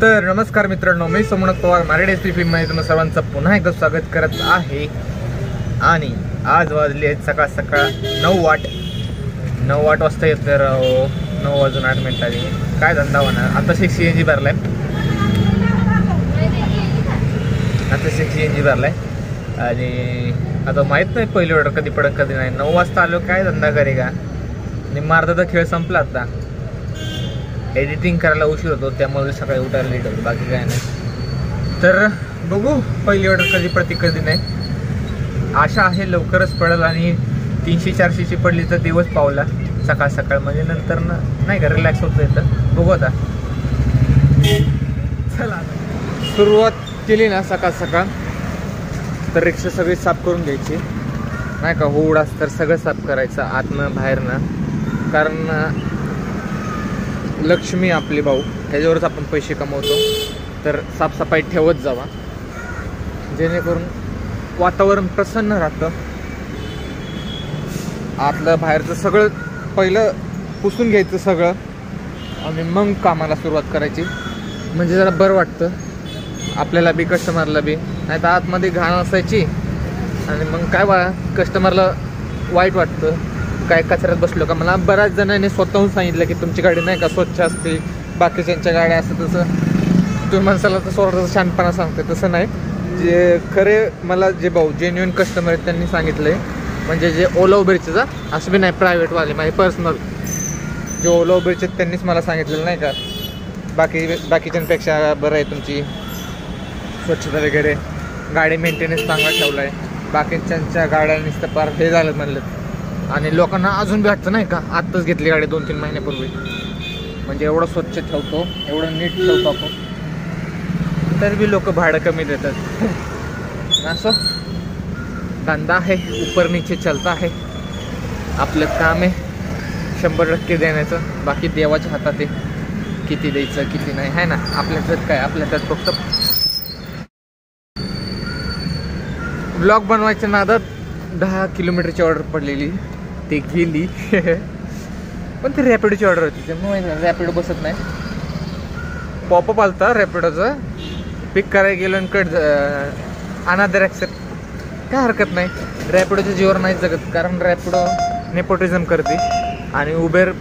तर नमस्कार मित्रांनो, मी सोमनाथ पवार मराठी एसपी फिल्ममध्ये तुम्हाला सर्वांचं पुन्हा एकदा स्वागत करत आहे. आणि आज वाजले सकाळ सकाळ 9 वाजता येत तर 9 वाजून 8 मिनिटांनी काय धंदा होणार. आता CNG भरलाय, आणि आता माहीत नाही पहिली ऑर्डर कधी पडत कधी नाही. 9 वाजता आलो, काय धंदा करेगा. निम्मा अर्धा खेळ संपला. आता एडिटिंग करायला उशीर होतो, त्यामुळे सकाळी उठायला लेट होतो, बाकी काय नाही. तर बघू पहिली ऑर्डर कधी पडते कधी नाही. आशा आहे लवकरच पडेल, आणि 300-400ची पडली तर दिवस पावला सकाळ सकाळ, म्हणजे नंतर नाही का रिलॅक्स होतं येतं. बघू आता. चला सुरुवात केली ना सकाळ सकाळ, तर रिक्षा सगळी साफ करून घ्यायची नाही का. होड तर सगळं साफ करायचं आतनं बाहेरनं, कारण लक्ष्मी आपली भाऊ ह्याच्यावरच आपण पैसे कमवतो. तर साफसफाई ठेवत जावा, जेणेकरून वातावरण प्रसन्न राहतं. आतलं बाहेरचं सगळं पहिलं पुसून घ्यायचं सगळं, आणि मग कामाला सुरुवात करायची, म्हणजे जरा बरं वाटतं आपल्याला बी कस्टमरला बी. नाही तर आतमध्ये घाण असायची, आणि मग काय कस्टमरला वाईट वाटतं. काय कचऱ्यात बसलो का. मला बऱ्याच जणांनी स्वतःहून सांगितलं की तुमची गाडी नाही का स्वच्छ असते, बाकीच्यांच्या गाड्या असतं तसं. तुम्ही माणसाला तर स्वतःचं शानपणा सांगते, तसं नाही. जे खरे मला जे भाऊ जेन्युइन कस्टमर आहेत त्यांनी सांगितलं आहे, म्हणजे जे ओला उबेरचे असं बी नाही, प्रायव्हेटवाले माझे पर्सनल जे ओला उबेरचे त्यांनीच मला सांगितलेलं नाही का बाकीच्यांपेक्षा बरं आहे तुमची स्वच्छता वगैरे, गाडी मेंटेनन्स चांगला ठेवला आहे. बाकीच्यांच्या गाड्यांनीच तर पार हे झालं म्हणलं. आणि लोकांना अजून बी वाटतं नाही का, आत्ताच घेतली गाडी 2-3 महिन्यापूर्वी, म्हणजे एवढं स्वच्छ ठेवतो, एवढं नीट ठेवतो आपण, तर बी लोक भाडं कमी देतात. असं धंदा आहे, ऊपर नीचे चलता आहे. आपलं काम आहे 100% देण्याचं, बाकी देवाच्या हातात आहे किती द्यायचं किती नाही, आहे ना. आपल्याच्यात काय, आपल्याच्यात फक्त ब्लॉग बनवायच्या नादात 10 किलोमीटरची ऑर्डर पडलेली, ते गेली. पण ती रॅपिडोची ऑर्डर होती, त्यामुळे रॅपिडो बसत नाही. पॉपअप आलता रॅपिडोचा, पिक करायला गेलो आणि कट अनादर ॲक्सेप्ट. काय हरकत नाही, रॅपिडोच्या जीवर नाही जगत, कारण रॅपिडो नेपोटिझम करते, आणि उबेर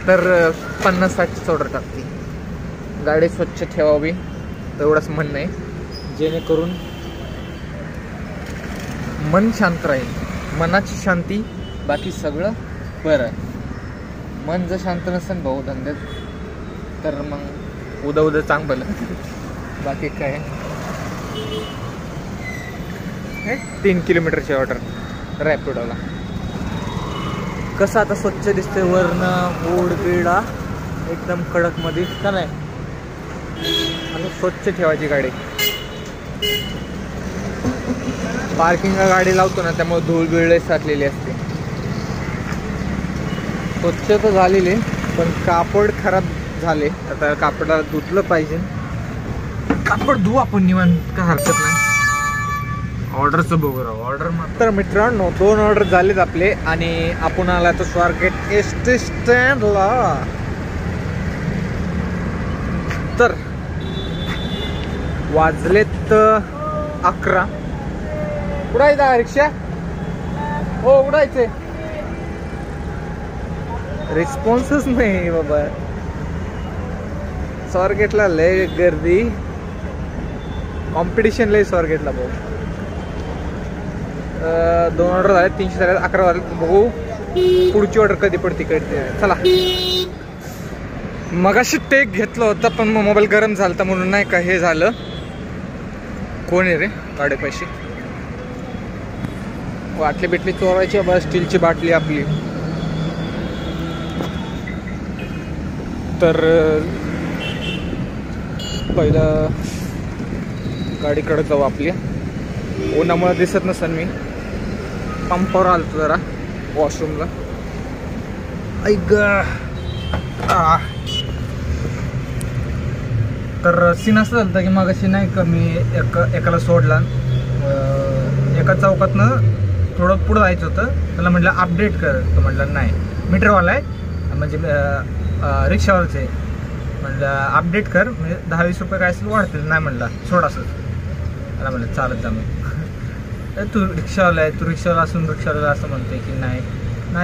तर 50-60ची ऑर्डर टाकते. गाडी स्वच्छ ठेवावी एवढंच म्हणणं आहे, जेणेकरून मन शांत राहील. मनाची शांती, बाकी सगळं बरं. मन जर शांत नसेल भाऊ धंद्यात, तर मग उद्या चांगलं. बाकी काय. 3 किलोमीटरची ऑर्डर रॅपिडोला. कसं आता स्वच्छ दिसते वरनं, ओढ बिडा एकदम कडकमध्ये का नाही, आणि स्वच्छ ठेवायची गाडी. पार्किंगला गाडी लावतो ना, त्यामुळे धूळ बिळ साठलेली असते. स्वच्छ तर झालेली, पण कापड खराब झाले. आता कापडाला धुतलं पाहिजे. कापड धुवू आपण निवांत, काय हरकत नाही. ऑर्डरचं बघू राहू. ऑर्डर मात्र मित्रांनो 2 ऑर्डर झालेत आपले, आणि आपण आला तर स्वारगेट एसटी स्टँडला. तर वाजलेत 11. उडायचा रिक्षा, हो उडायचे. रिस्पॉन्सच नाही बाबा. स्वारगेटला लय गर्दी, कॉम्पिटिशन लय स्वारगेटला भाऊ. 2 ऑर्डर झाले, 300 झाले, 11 झाले. बघू पुढची ऑर्डर कधी पडते कळते. चला. मगाशी टेक घेतलं होतं, पण मग मोबाईल गरम झाला म्हणून नाही का हे झालं. कोण आहे रे गाडे पैसे बाटली बिटली चोरायची. बस स्टीलची बाटली आपली. तर पहिलं गाडीकडे जाऊ आपली. उन्हामुळे दिसत नसेल मी. पंपावर आलतो जरा वॉशरूमला. ऐक तर सीन असं झालं की मागाशी नाही का, मी एकाला सोडला. एका चौकातनं थोडं पुढं जायचं होतं. त्याला म्हटलं अपडेट कर, तो म्हटलं नाही मीटरवाला आहे, म्हणजे रिक्षावरच आहे. म्हणलं अपडेट कर, म्हणजे 10-20 रुपये काय असेल वाढतील. नाही म्हणला सोड असंच. मला म्हणलं चालत जा मग. तू रिक्षावाला आहे, तू रिक्षावाला असून रिक्षावाला असं म्हणते की नाही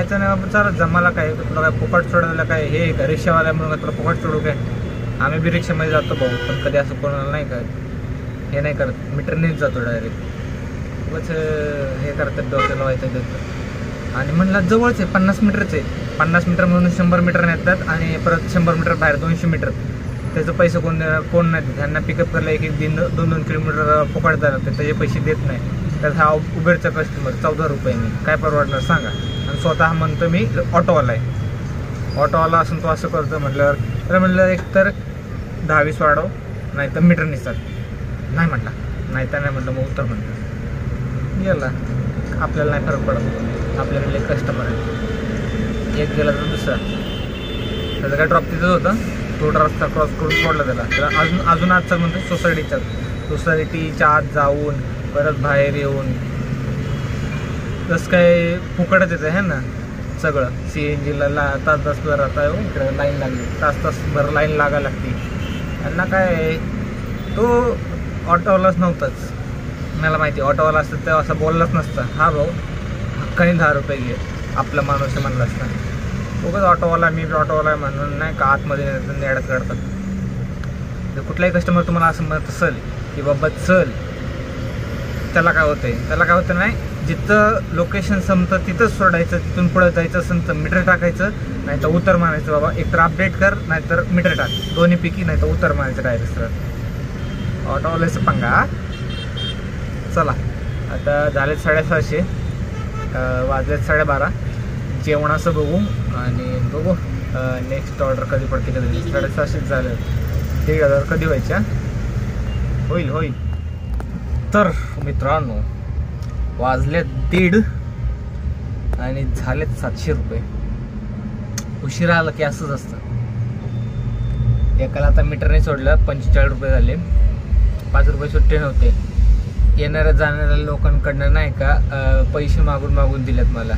तर नाही बाबा चालत जा. मला काय तुला काय फुकट सोडायला काय हे का रिक्षावाला आहे म्हणून तुला फुकट सोडू काय? आम्ही बी रिक्षामध्ये जातो भाऊ, पण कधी असं कोणाला नाही काय हे नाही करत, मीटरनेच जातो डायरेक्ट. उगाच हे करतात डोक्याला व्हायचं देतं. आणि म्हणलं जवळच आहे, 50 मीटरच आहे. 50 मीटर म्हणून 100 मीटर नेतात आणि परत 100 मीटर बाहेर 200 मीटर. त्याचं पैसे कोण नाही देत. त्यांना पिकअप करायला 1-2 किलोमीटर फुकट जाणार, त्याचे पैसे देत नाही. तर हा उबेरचा कस्टमर 14 रुपयांनी काय परवडणार सांगा. आणि स्वतः म्हणतो मी ऑटोवाला आहे. ऑटोवाला असून तो असं करतो म्हटल्यावर तर म्हणलं एक तर 10-20 वाढव, नाही तर मीटर निसतात. नाही म्हटला, नाही तर नाही म्हटलं, मग उत्तर म्हणतो गेला. आपल्याला नाही फरक पडत, आपल्याकडे कस्टमर आहे. एक गेला तर दुसरा. त्याचं काय ड्रॉप तिथंच होतं, तो रस्ता क्रॉस करून सोडला त्याला अजून आजचा म्हणतो सोसायटीच्या आत जाऊन परत बाहेर येऊन तसं काय फुकटच येतं आहे ना सगळं. CNGला तास भर आता इकडे लाईन लागली, तास भर लाईन लागायला लागते. त्यांना काय तो ऑटोवालाच नव्हताच, मला माहिती. ऑटोवाला असतं तेव्हा असं बोललाच नसतं. हा भाऊ हक्काने 10 रुपये घे, आपला माणूस म्हणलं असतं. उगाच ऑटोवाला मी ऑटोवाला आहे म्हणून नाही का आतमध्ये नेडत काढतात. जर कुठलाही कस्टमर तुम्हाला असं म्हणत असेल की बाबा चल, त्याला काय होतं नाही, जिथं लोकेशन संपतं तिथंच सोडायचं. तिथून पुढं जायचं असेल तर मीटर टाकायचं, नाही तर उतर मारायचं. बाबा एकतर अपडेट कर, नाहीतर मीटर टाक, दोन्हीपैकी. नाही तर उतर मारायचं डायरेक्ट सर. ऑटोवाल्याचं पंगा. चला आता झालेत 6:30, वाजलेत 12:30. जेवणाचं बघू आणि बघू नेक्स्ट ऑर्डर कधी पडते. कधी 6:30 झालं, 1,500 कधी व्हायच्या होईल. तर मित्रांनो वाजले 1:30 आणि झालेत 700 रुपये. उशिरा आलं की असंच असतं. एकाला आता मीटरने सोडलं 45 रुपये झाले. 5 रुपये सुट्टे नव्हते. येणाऱ्या जाणाऱ्या लोकांकडनं नाही का पैसे मागून दिलेत मला.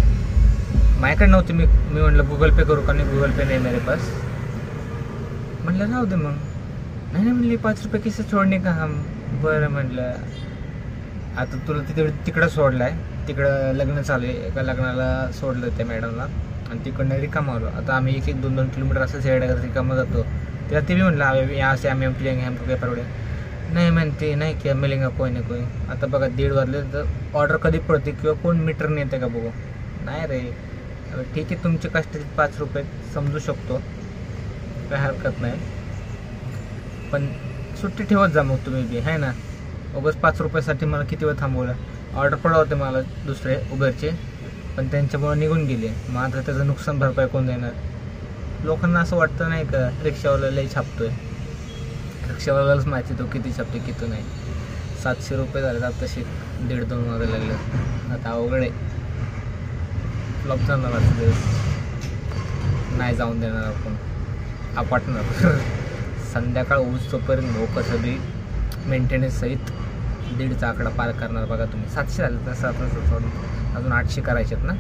माझ्याकडे नव्हते. मी म्हटलं गुगल पे करू का? नाही गुगल पे नाही मेरे पास. म्हटलं राहू दे मग. नाही म्हणली 5 रुपये किसे सोडणे का हम. बरं म्हटलं आता तुला तिकडं सोडलं आहे, तिकडं लग्न चालू आहे. एका लग्नाला सोडलं त्या मॅडमला आणि तिकडनं रिकामा आलो. आता आम्ही 1-2 किलोमीटर असं साईड रिकामा जातो. तेव्हा ते बी म्हटलं यहाँ से आम्ही हमको काय परवडे. नाही म्हणते नाही की मिलेंगा कोई ना कोई. आता बघा 1:30 वाजले तर ऑर्डर कधी पडते किंवा कोण मीटर नेते का बघू. नाही रे ठीक आहे, तुमचे कष्ट 5 रुपये समजू शकतो, काय हरकत नाही. पण सुट्टी ठेवत जा मग तुम्ही बी आहे ना. उगाच 5 रुपयासाठी मला किती वेळ थांबवलं. ऑर्डर पडा होते मला दुसरे उबेरचे, पण त्यांच्यामुळे निघून गेले. मग आता त्याचं नुकसान भरपाई कोण देणार. लोकांना असं वाटतं नाही का रिक्षावाला लई छापतोय. रिक्षावाल्यालाच माहिती तो किती छापते किती नाही. 700 रुपये झाले आता तसे 1.5-2 वाजायला लागले. आता अवघड आहे. फ्लॉप जाणार नाही जाऊन देणार आपण आपटणार. संध्याकाळ ऊस तोपर्यंत भाऊ कसं बी मेंटेनन्स सहित 1.5चा आकडा पार करणार. बघा तुम्ही 700 झाले तर 700 सोडून अजून 800 करायचे आहेत ना.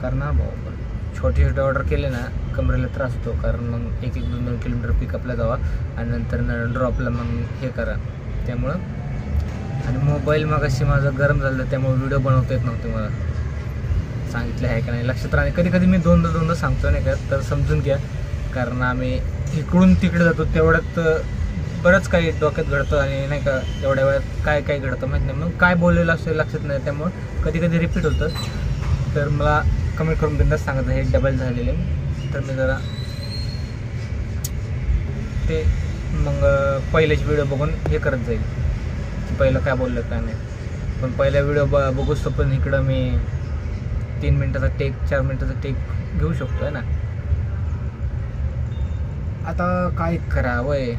करणार भाऊ. छोटे ऑर्डर केले ना कमरेला त्रास होतो. कारण मग 1-2 किलोमीटर पिकअपला जावा आणि नंतर ड्रॉपला मग हे करा. त्यामुळं आणि मोबाईल मग अशी माझं गरम झालं त्यामुळे व्हिडिओ बनवता येत नव्हते मला. सांगितलं आहे का नाही लक्षात राहणे. कधी मी दोनदा सांगतो नाही का, तर समजून घ्या. कारण आम्ही इकडून तिकडे जातो तेवढ्यात बरंच काही डोक्यात घडतं आणि नाही का एवढ्या वेळात काय घडतं माहीत नाही. मग काय बोललेलं असतं लक्षात नाही. त्यामुळं कधी रिपीट होतं. तर मला कमेंट करून बिंदास सांगायचं हे डबल झालेले. तर मी जरा ते मग पहिलेच व्हिडिओ बघून हे करत जाईल की पहिलं काय बोललं काय नाही. पण पहिला व्हिडिओ बघूच पण इकडं मी 3 मिनटाचा टेक 4 मिनटाचा टेक घेऊ शकतो आहे ना. आता काय करावंय.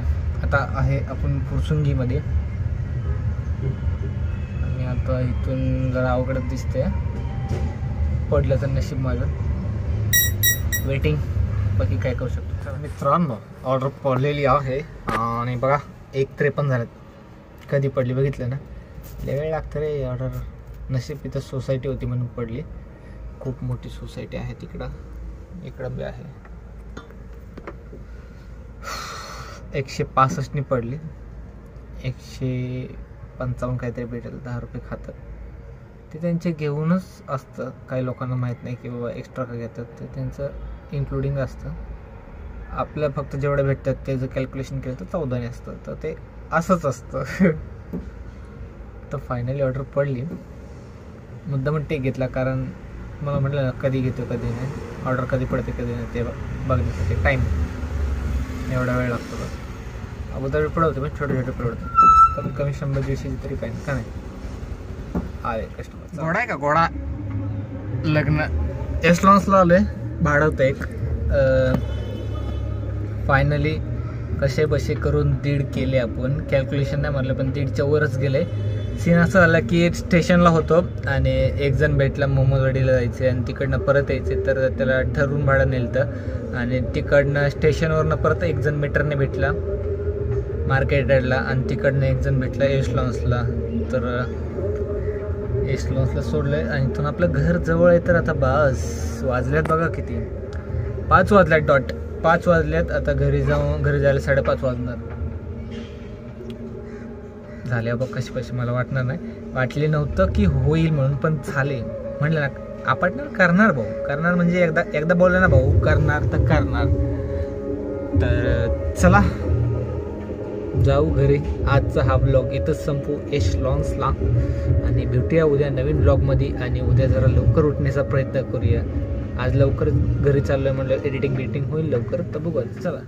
आता आहे आपण फुरसुंगीमध्ये आणि आता इथून जरा अवघडच दिसते. पडलं तर नशीब माझं. वेटिंग बाकी काय करू शकतो. तर मित्रांनो ऑर्डर पडलेली आहे आणि बघा 1:53 झालं. कधी पडली बघितलं ना. लय वेळ लागतं रे ऑर्डर. नशीब इथं सोसायटी होती म्हणून पडली. खूप मोठी सोसायटी आहे तिकडं. इकडं बी आहे. 165 पडली. 155 काहीतरी भेटेल, 10 रुपये खातात. ते त्यांचे घेऊनच असतं. काही लोकांना माहीत नाही की बाबा एक्स्ट्रा का घेतात, ते त्यांचं इन्क्लुडिंग असतं. आपलं फक्त जेवढं भेटतात त्याचं कॅल्क्युलेशन केलं तर 14 असतं. तर ते असंच असतं. तर फायनली ऑर्डर पडली. मुद्दाम टेक घेतला, कारण मला म्हटलं कधी घेतो कधी नाही, ऑर्डर कधी पडते कधी नाही ते बघण्यासाठी टाईम एवढा वेळ लागतो. बस अगोदर पडवते पण छोटे छोटे पडवते, कमीत कमी 100-200 तरी पाहिजे का नाही. आले कस्टमर. घोडा आहे का घोडा? लग्न एस्लॉन्सला आलो आहे. भाडं होतं एक. फायनली कसे बसे करून 1.5 केले आपण. कॅल्क्युलेशन नाही म्हटलं पण 1.5च्या वरच गेले. सीन असं झाला की स्टेशनला होतो आणि एक जण भेटला मोमोजवाडीला जायचे आणि तिकडनं परत यायचे, तर त्याला ठरवून भाडं नेलं. आणि तिकडनं स्टेशनवरनं परत एक जण मीटरने भेटला मार्केट यार्डला, आणि तिकडनं एक जण भेटला एस्लॉन्सला. तर एस्लॉन्सला सोडलं आणि इथून आपलं घर जवळ आहे. तर आता बस वाजल्यात बघा किती, 5 वाजल्यात डॉट. 5 वाजल्यात. आता घरी जायला 5:30 वाजणार झाले. बघ कशी मला वाटणार नाही, वाटले नव्हतं की होईल म्हणून, पण झाले. म्हटलं ना आपण करणार भाऊ, करणार म्हणजे एकदा बोललं ना भाऊ करणार तर करणार. तर चला जाऊ घरी. आजचा हा ब्लॉग इथंच संपू एस्लॉन्सला, आणि भेटूया उद्या नवीन ब्लॉगमध्ये. आणि उद्या जरा लवकर उठण्याचा प्रयत्न करूया. आज लवकर घरी चाललोय म्हणलं एडिटिंग होईल लवकर, तर बघू चला.